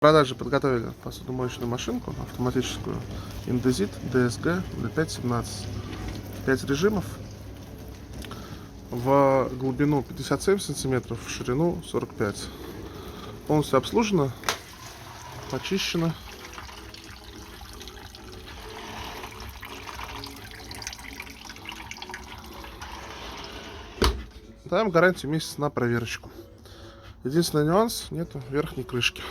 В продаже подготовили посудомоечную машинку автоматическую Indesit DSG D517. 5 режимов. В глубину 57 сантиметров, в ширину 45. Полностью обслужена, почищена. Даем гарантию месяц на проверочку. Единственный нюанс — нету верхней крышки.